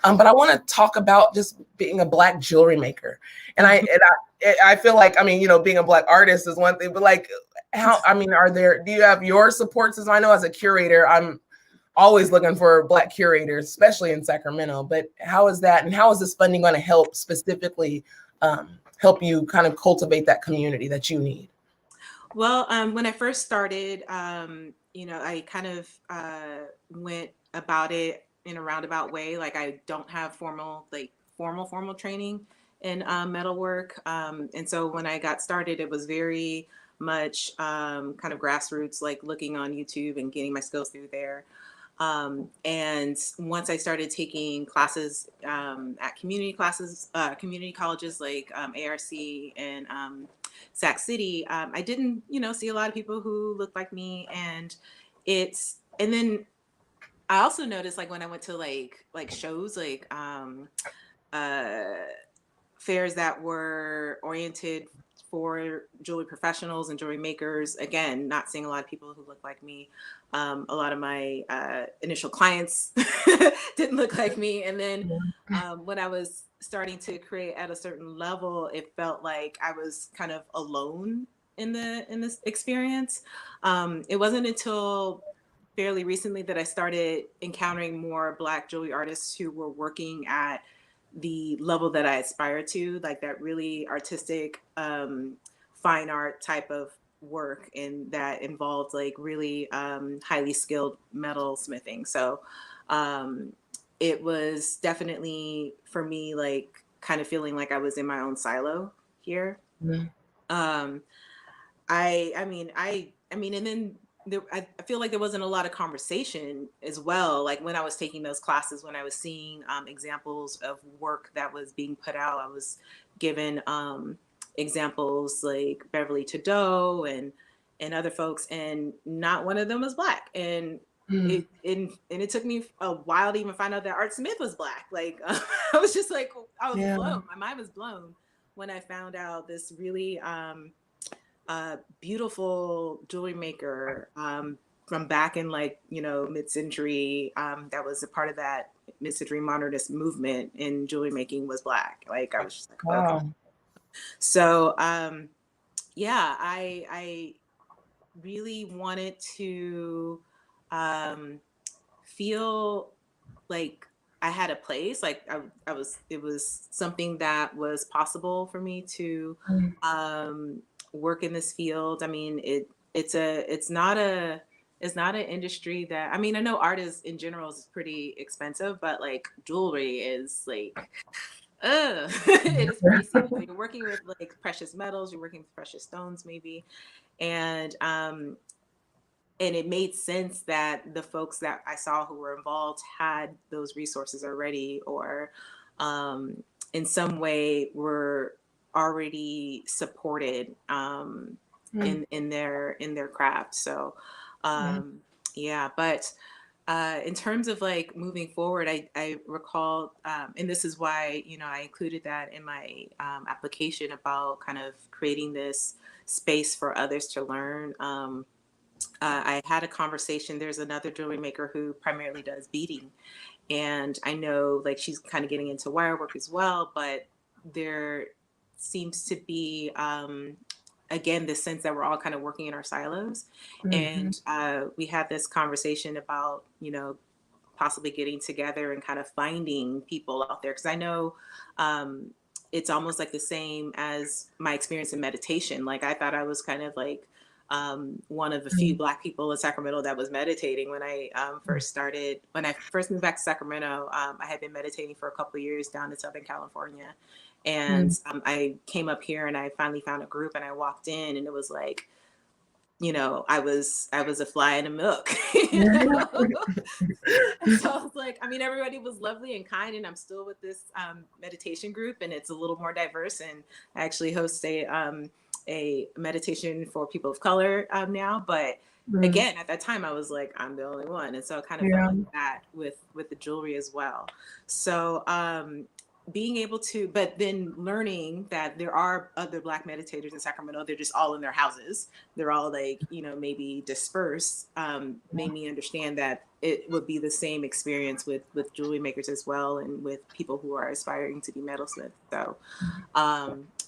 But I want to talk about just being a Black jewelry maker. And I feel like, being a Black artist is one thing, but like, do you have your support system? I know as a curator, I'm always looking for Black curators, especially in Sacramento, but how is that? And how is this funding going to help specifically help you kind of cultivate that community that you need? Well, when I first started, I kind of went about it in a roundabout way. Like, I don't have formal training in metalwork. And so when I got started, it was very much kind of grassroots, like looking on YouTube and getting my skills through there. And once I started taking classes at community colleges like ARC and Sac City, I didn't, see a lot of people who looked like me. And then I also noticed, like, when I went to like shows, like fairs that were oriented for jewelry professionals and jewelry makers, again, not seeing a lot of people who look like me. A lot of my initial clients didn't look like me. And then when I was starting to create at a certain level, it felt like I was kind of alone in this experience. It wasn't until fairly recently that I started encountering more Black jewelry artists who were working at the level that I aspire to, like that really artistic, fine art type of work, and that involved like really highly skilled metal smithing. So it was definitely for me, like, kind of feeling like I was in my own silo here. And then I feel like there wasn't a lot of conversation as well. Like when I was taking those classes, when I was seeing examples of work that was being put out, I was given examples like Beverly Trudeau and other folks, and not one of them was Black. And it took me a while to even find out that Art Smith was Black. Like I was just like, I was blown. My mind was blown when I found out this really beautiful jewelry maker from back in like, mid-century, that was a part of that mid-century modernist movement in jewelry making was Black. Like I was just like, Wow. okay. So yeah, I really wanted to feel like I had a place, like it was something that was possible for me to work in this field. I mean, it's not an industry that, I mean, I know art is in general is pretty expensive, but like jewelry is like, it is pricey. So you're working with like precious metals, you're working with precious stones maybe. And it made sense that the folks that I saw who were involved had those resources already, or in some way were already supported in their craft. So yeah, but in terms of like moving forward, I recall, and this is why, I included that in my application about kind of creating this space for others to learn. I had a conversation. There's another jewelry maker who primarily does beading. And I know like she's kind of getting into wire work as well, but there seems to be, again, this sense that we're all kind of working in our silos. And we had this conversation about, possibly getting together and kind of finding people out there. Because I know it's almost like the same as my experience in meditation. Like I thought I was kind of like, one of the few Black people in Sacramento that was meditating when I when I first moved back to Sacramento. I had been meditating for a couple of years down in Southern California. And I came up here and I finally found a group, and I walked in and it was like, I was a fly in the milk. So I was like, I mean, everybody was lovely and kind, and I'm still with this meditation group, and it's a little more diverse. And I actually host a meditation for people of color now, but again, at that time I was like, I'm the only one. And so it kind of felt like that with the jewelry as well. So being able to, but then learning that there are other Black meditators in Sacramento, they're just all in their houses, they're all like, maybe dispersed, made me understand that it would be the same experience with jewelry makers as well, and with people who are aspiring to be metalsmiths. So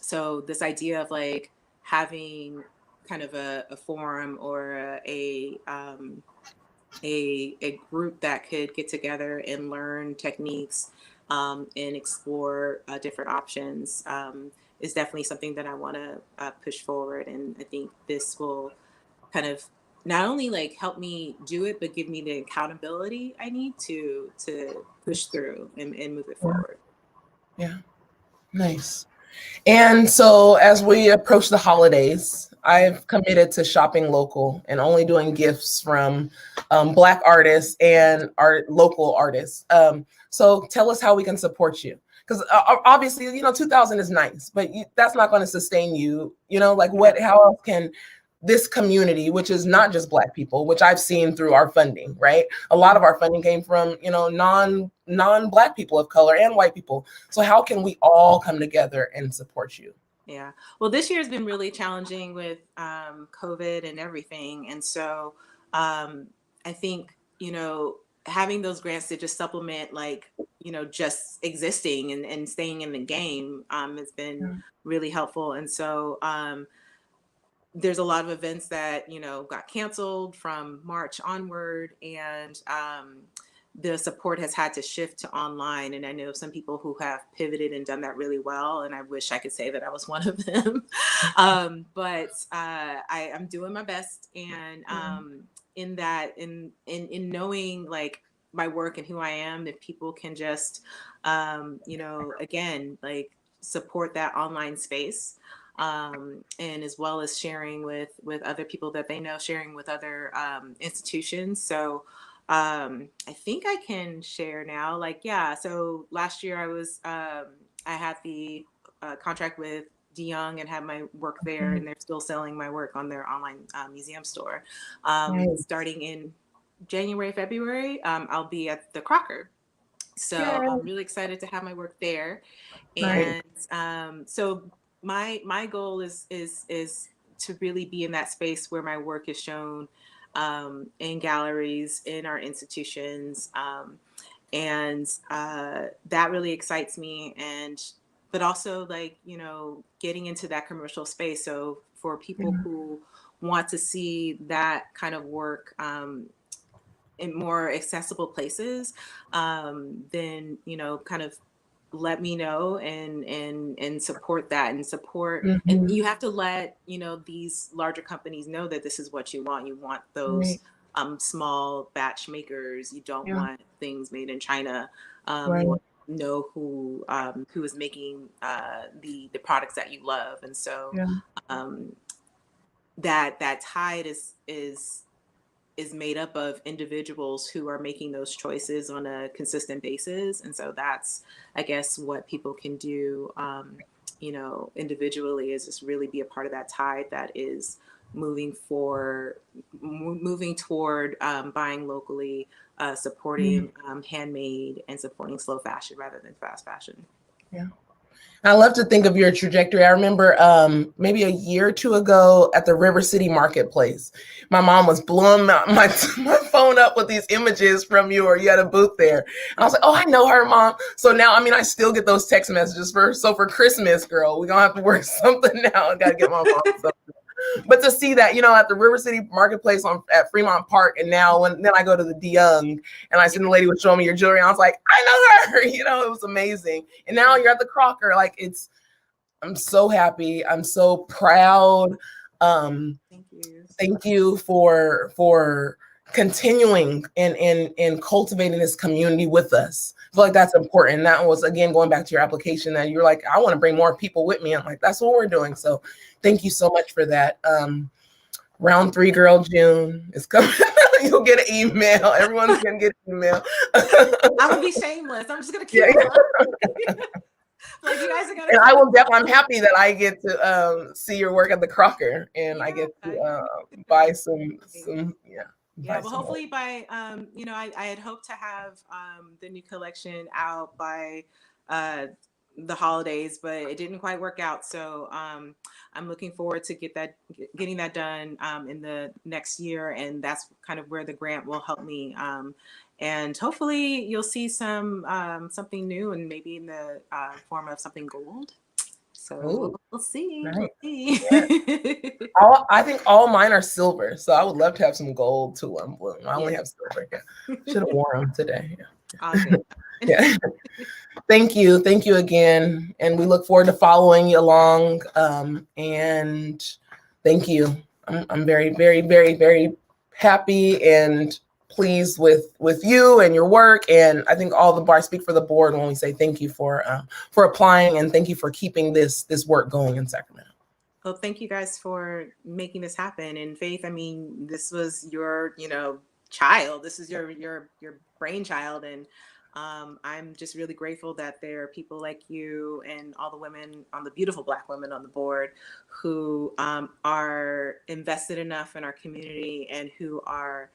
so this idea of like having kind of a forum or a group that could get together and learn techniques and explore different options is definitely something that I want to push forward. And I think this will kind of not only like help me do it, but give me the accountability I need to push through and move it forward. Yeah, nice. And so as we approach the holidays, I've committed to shopping local and only doing gifts from Black artists and local artists. So tell us how we can support you. Because obviously, 2000 is nice, but that's not going to sustain you. Like how else can this community, which is not just Black people, which I've seen through our funding, right? A lot of our funding came from, non-Black people of color and white people. So how can we all come together and support you? Yeah. Well, this year has been really challenging with COVID and everything. And so I think, having those grants to just supplement, like, just existing and staying in the game has been really helpful. And so there's a lot of events that, got canceled from March onward, and the support has had to shift to online. And I know some people who have pivoted and done that really well, and I wish I could say that I was one of them. But I'm doing my best. And in that, in knowing like my work and who I am, if people can just, again, like support that online space. and as well as sharing with other people that they know, sharing with other institutions. So I think I can share now. Like, yeah, so last year I had the contract with DeYoung and had my work there, and they're still selling my work on their online museum store. Starting in January, February, I'll be at the Crocker. So I'm really excited to have my work there. And so my goal is to really be in that space where my work is shown in galleries, in our institutions, and that really excites me. But also, like, you know, getting into that commercial space. So for people who want to see that kind of work in more accessible places, then, you know, kind of let me know and support that, and support. And you have to let, you know, these larger companies know that this is what you want. You want those small batch makers. You don't want things made in China. You want to know who is making the products that you love. And so that tide is made up of individuals who are making those choices on a consistent basis. And so that's, I guess, what people can do, you know, individually, is just really be a part of that tide that is moving toward buying locally, supporting handmade, and supporting slow fashion rather than fast fashion. Yeah. I love to think of your trajectory. I remember maybe a year or two ago at the River City Marketplace, my mom was blowing my phone up with these images from you, or you had a booth there. And I was like, oh, I know her, Mom. So now, I mean, I still get those text messages for Christmas, girl, we're going to have to work something now. I got to get my mom something. But to see that, you know, at the River City Marketplace at Fremont Park, and now then I go to the DeYoung, and I see the lady was showing me your jewelry, and I was like, I know her, you know, it was amazing. And now you're at the Crocker. Like, I'm so happy. I'm so proud. Thank you for continuing and cultivating this community with us. I feel like that's important. That was, again, going back to your application, that you're like, I want to bring more people with me. I'm like, that's what we're doing. So thank you so much for that. Round 3, girl, June is coming. You'll get an email. Everyone's going to get an email. I'm going to be shameless. I'm just going to keep it. Like, you guys are gonna. And I will definitely. I'm happy that I get to see your work at the Crocker, and I get to buy some. Yeah, well, hopefully by you know, I had hoped to have the new collection out by the holidays, but it didn't quite work out. So I'm looking forward to getting that done in the next year, and that's kind of where the grant will help me. And hopefully you'll see something new, and maybe in the form of something gold. So we'll see. Right. We'll see. Yeah. I think all mine are silver, so I would love to have some gold too. I'm blue. I only have silver. Yeah. Should have worn them today. Yeah. Awesome. Yeah. Thank you again, and we look forward to following you along. And thank you. I'm very, very, very, very happy and pleased with you and your work. And I think all the bar speak for the board when we say thank you for applying, and thank you for keeping this work going in Sacramento. Well, thank you guys for making this happen. And Faith, I mean, this was your, you know, child. This is your brainchild, and I'm just really grateful that there are people like you and all the women, the beautiful Black women on the board, who are invested enough in our community, and who are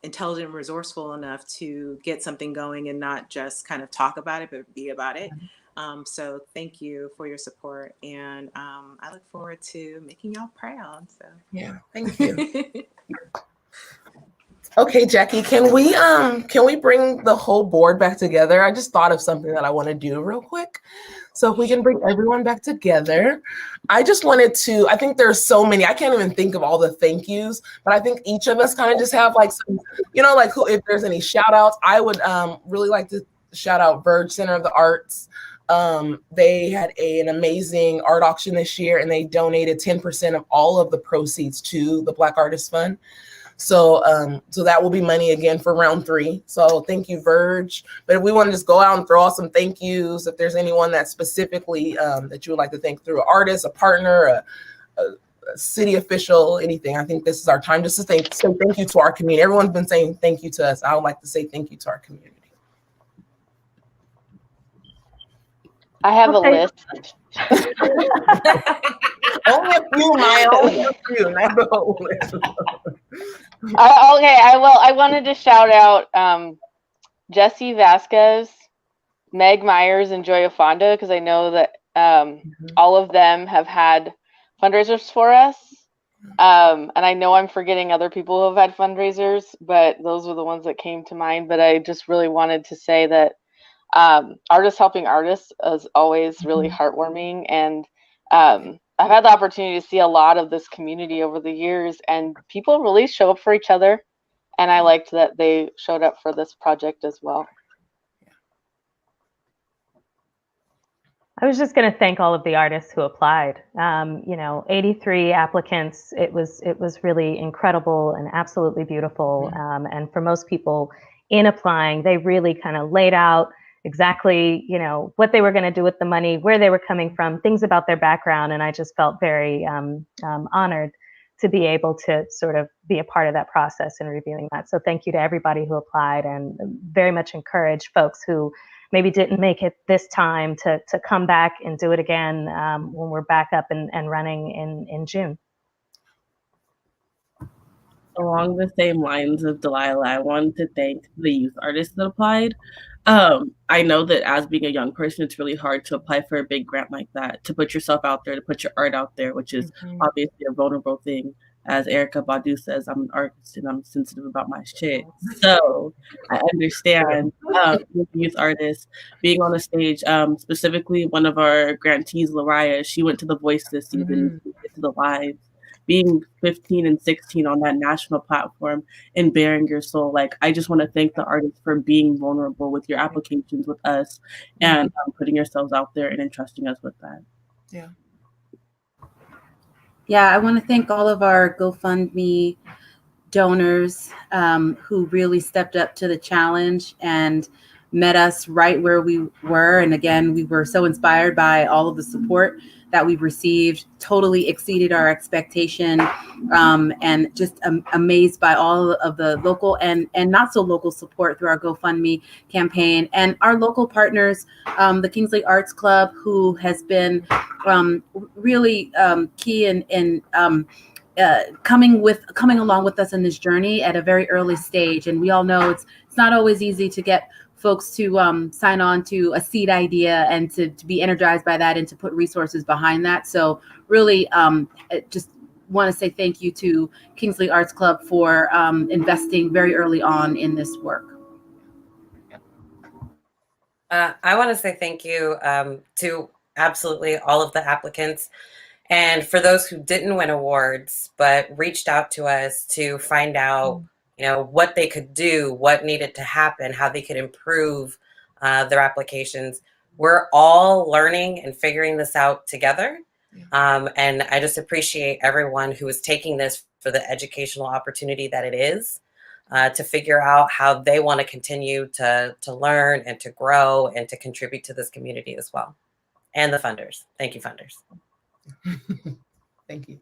intelligent and resourceful enough to get something going, and not just kind of talk about it, but be about it. So thank you for your support, and I look forward to making y'all proud. So yeah, thank you. Okay, Jackie, can we bring the whole board back together? I just thought of something that I want to do real quick. So if we can bring everyone back together, I just wanted to, I think there's so many, I can't even think of all the thank yous, but I think each of us kind of just have like some, you know, like if there's any shout outs, I would really like to shout out Verge Center of the Arts. They had an amazing art auction this year, and they donated 10% of all of the proceeds to the Black Artist Fund. So so that will be money again for round 3. So thank you, Verge. But if we want to just go out and throw out some thank yous, if there's anyone that specifically that you would like to thank through an artist, a partner, a city official, anything, I think this is our time just to say thank you to our community. Everyone's been saying thank you to us. I would like to say thank you to our community. I have a list. Only a few, Maya. Only a few, not the whole list. Okay, I will. I wanted to shout out Jesse Vasquez, Meg Myers, and Joya Fonda, because I know that all of them have had fundraisers for us. And I know I'm forgetting other people who have had fundraisers, but those were the ones that came to mind. But I just really wanted to say that Artists Helping Artists is always really heartwarming. And I've had the opportunity to see a lot of this community over the years, and people really show up for each other. And I liked that they showed up for this project as well. I was just going to thank all of the artists who applied. 83 applicants. It was really incredible and absolutely beautiful. And for most people in applying, they really kind of laid out exactly, what they were going to do with the money, where they were coming from, things about their background. And I just felt very honored to be able to sort of be a part of that process and reviewing that. So thank you to everybody who applied, and very much encourage folks who maybe didn't make it this time to come back and do it again when we're back up and running in June. Along the same lines of Delilah, I wanted to thank the youth artists that applied. I know that as being a young person, it's really hard to apply for a big grant like that, to put yourself out there, to put your art out there, which is obviously a vulnerable thing. As Erica Badu says, I'm an artist and I'm sensitive about my shit. So I understand youth artists being on the stage. Specifically, one of our grantees, Lariah, she went to The Voice this season, to the live. Being 15 and 16 on that national platform and bearing your soul. Like, I just want to thank the artists for being vulnerable with your applications with us and putting yourselves out there and entrusting us with that. Yeah. Yeah, I want to thank all of our GoFundMe donors who really stepped up to the challenge and met us right where we were. And again, we were so inspired by all of the support that we received, totally exceeded our expectation, and just amazed by all of the local and not so local support through our GoFundMe campaign. And our local partners, the Kingsley Arts Club, who has been really key in coming along with us in this journey at a very early stage. And we all know it's not always easy to get folks to sign on to a seed idea and to be energized by that and to put resources behind that. So really just want to say thank you to Kingsley Arts Club for investing very early on in this work. I want to say thank you to absolutely all of the applicants. And for those who didn't win awards, but reached out to us to find out what they could do, what needed to happen, how they could improve their applications. We're all learning and figuring this out together. And I just appreciate everyone who is taking this for the educational opportunity that it is, to figure out how they want to continue to learn and to grow and to contribute to this community as well. And the funders. Thank you, funders. Thank you.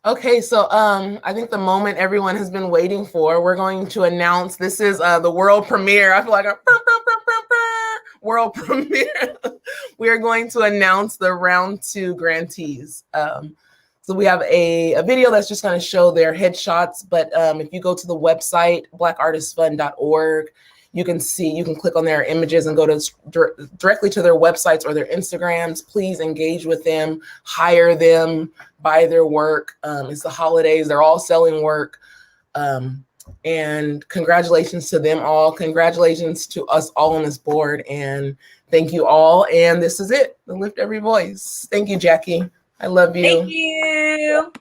Okay, so I think the moment everyone has been waiting for, we're going to announce, this is the world premiere. I feel like a world premiere. We are going to announce the round 2 grantees. So we have a video that's just going to show their headshots, but if you go to the website, blackartistfund.org, you can click on their images and go to directly to their websites or their Instagrams. Please engage with them, hire them, buy their work. It's the holidays. They're all selling work. And congratulations to them all. Congratulations to us all on this board. And thank you all. And this is it. The Lift Every Voice. Thank you, Jackie. I love you. Thank you.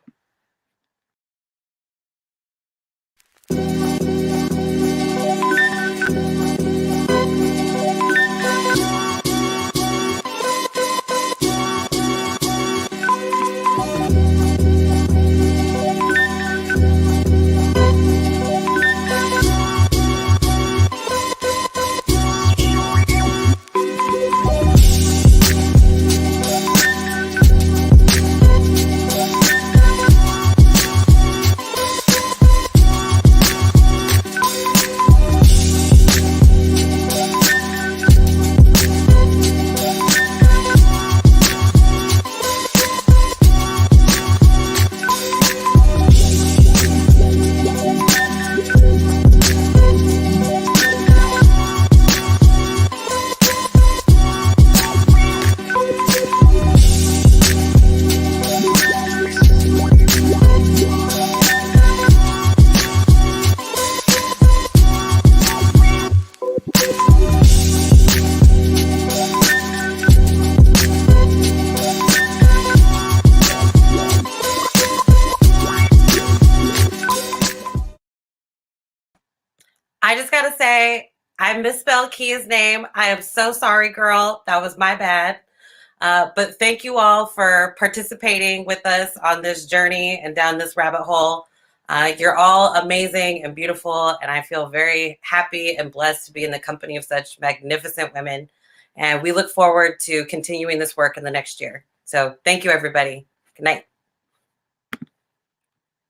I just got to say, I misspelled Kia's name. I am so sorry, girl. That was my bad. But thank you all for participating with us on this journey and down this rabbit hole. You're all amazing and beautiful, and I feel very happy and blessed to be in the company of such magnificent women. And we look forward to continuing this work in the next year. So thank you, everybody. Good night.